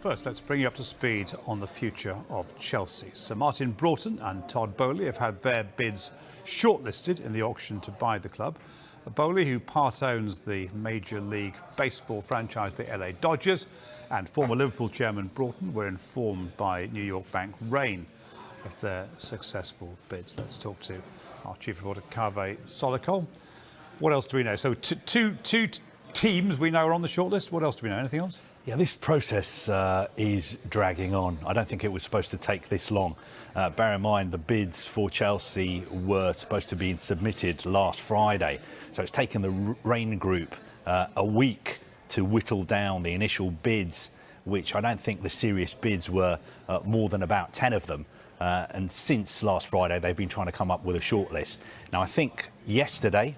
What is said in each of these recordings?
First, let's bring you up to speed on the future of Chelsea. Sir Martin Broughton and Todd Boehly have had their bids shortlisted in the auction to buy the club. Boehly, who part owns the Major League Baseball franchise, the LA Dodgers, and former Liverpool chairman Broughton were informed by New York bank Rain of their successful bids. Let's talk to our chief reporter, Kaveh Solikol. What else do we know? So two teams we know are on the shortlist. What else do we know? Anything else? Yeah, this process is dragging on. I don't think it was supposed to take this long. Bear in mind, the bids for Chelsea were supposed to be submitted last Friday. So it's taken the Rain Group a week to whittle down the initial bids, which I don't think the serious bids were more than about 10 of them. And since last Friday, they've been trying to come up with a shortlist. Now, I think yesterday,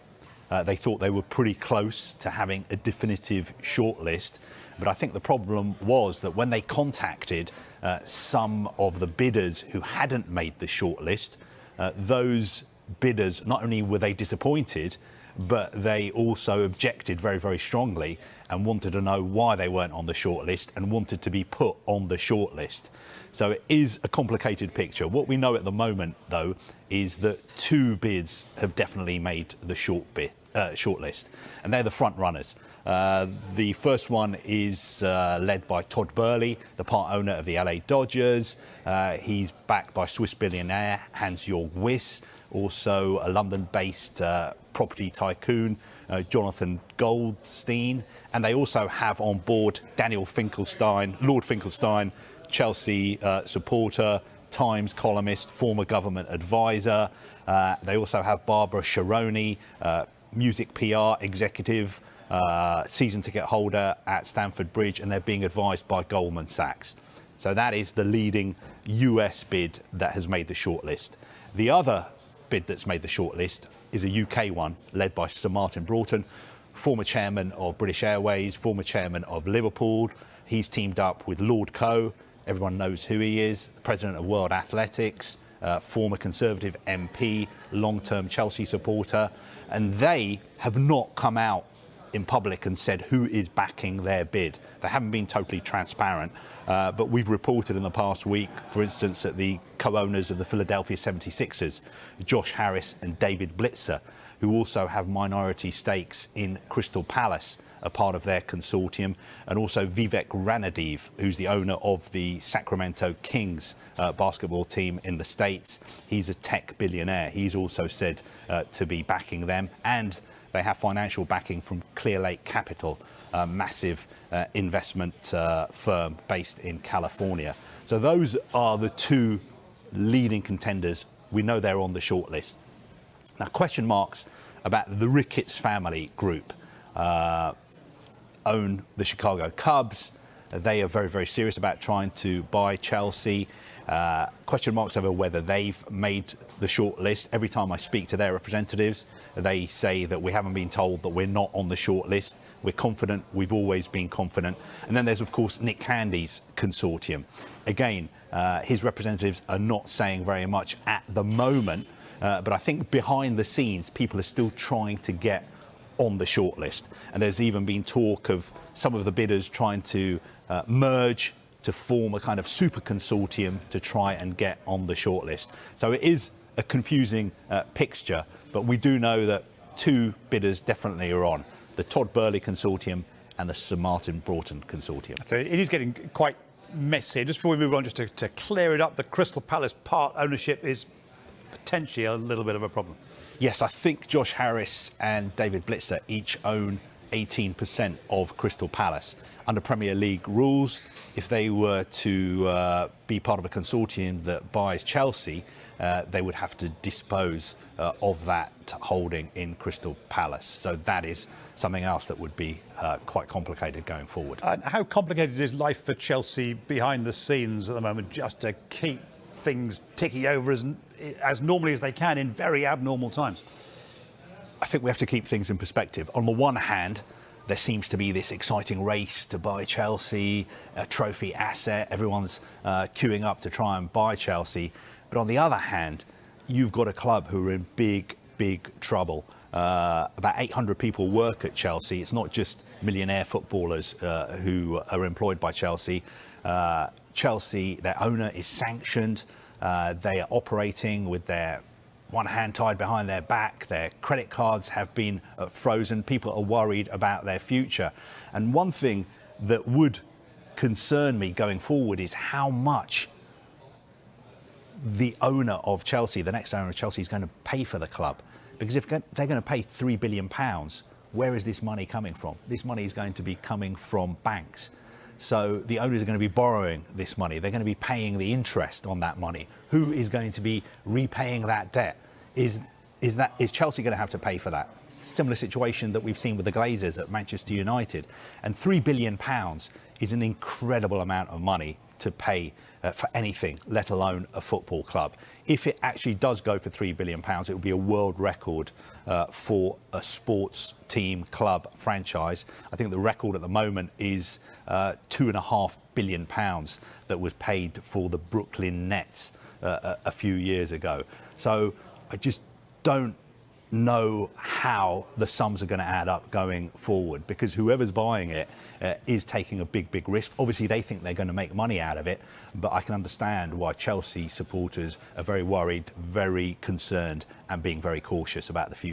they thought they were pretty close to having a definitive shortlist. But I think the problem was that when they contacted some of the bidders who hadn't made the shortlist, those bidders, not only were they disappointed, but they also objected very, very strongly and wanted to know why they weren't on the shortlist and wanted to be put on the shortlist. So it is a complicated picture. What we know at the moment, though, is that two bids have definitely made the shortlist, and they're the front runners. The first one is led by Todd Boehly, the part owner of the LA Dodgers. He's backed by Swiss billionaire Hans-Jörg Wyss, also a London-based property tycoon, Jonathan Goldstein. And they also have on board Daniel Finkelstein, Lord Finkelstein, Chelsea supporter, Times columnist, former government advisor. They also have Barbara Sharoni, music PR executive, season ticket holder at Stamford Bridge, and they're being advised by Goldman Sachs. So that is the leading US bid that has made the shortlist. The other bid that's made the shortlist is a UK one led by Sir Martin Broughton, former chairman of British Airways, former chairman of Liverpool. He's teamed up with Lord Coe. Everyone knows who he is, president of World Athletics, former Conservative MP, long-term Chelsea supporter. And they have not come out in public and said who is backing their bid. They haven't been totally transparent, but we've reported in the past week, for instance, that the co-owners of the Philadelphia 76ers, Josh Harris and David Blitzer, who also have minority stakes in Crystal Palace, a part of their consortium, and also Vivek Ranadive, who's the owner of the Sacramento Kings basketball team in the States. He's a tech billionaire. He's also said to be backing them, and they have financial backing from Clear Lake Capital, a massive investment firm based in California. So those are the two leading contenders. We know they're on the shortlist. Now, question marks about the Ricketts family group. Own the Chicago Cubs. They are very, very serious about trying to buy Chelsea. Question marks over whether they've made the short list. Every time I speak to their representatives, they say that we haven't been told that we're not on the short list. We're confident. We've always been confident. And then there's, of course, Nick Candy's consortium. Again, his representatives are not saying very much at the moment, but I think behind the scenes, people are still trying to get on the shortlist. And there's even been talk of some of the bidders trying to merge to form a kind of super consortium to try and get on the shortlist. So it is a confusing picture, but we do know that two bidders definitely are on, the Todd Boehly consortium and the Sir Martin Broughton consortium. So it is getting quite messy. Just before we move on, just to clear it up, the Crystal Palace part ownership is potentially a little bit of a problem. Yes, I think Josh Harris and David Blitzer each own 18% of Crystal Palace. Under Premier League rules, if they were to be part of a consortium that buys Chelsea, they would have to dispose of that holding in Crystal Palace. So that is something else that would be quite complicated going forward. How complicated is life for Chelsea behind the scenes at the moment, just to keep things ticking over as normally as they can in very abnormal times? I think we have to keep things in perspective. On the one hand, there seems to be this exciting race to buy Chelsea, a trophy asset. Everyone's queuing up to try and buy Chelsea. But on the other hand, you've got a club who are in big, big trouble. About 800 people work at Chelsea. It's not just millionaire footballers who are employed by Chelsea. Chelsea, their owner is sanctioned. They are operating with their one hand tied behind their back. Their credit cards have been frozen. People are worried about their future. And one thing that would concern me going forward is how much the owner of Chelsea, the next owner of Chelsea, is going to pay for the club. Because if they're going to pay £3 billion, where is this money coming from? This money is going to be coming from banks. So the owners are going to be borrowing this money. They're going to be paying the interest on that money. Who is going to be repaying that debt? Is Chelsea going to have to pay for that? Similar situation that we've seen with the Glazers at Manchester United. And £3 billion is an incredible amount of money to pay for anything, let alone a football club. If it actually does go for £3 billion, it will be a world record for a sports team, club, franchise. I think the record at the moment is £2.5 billion that was paid for the Brooklyn Nets a few years ago. So I just don't know how the sums are going to add up going forward, because whoever's buying it is taking a big risk. Obviously, they think they're going to make money out of it, but I can understand why Chelsea supporters are very worried, very concerned, and being very cautious about the future.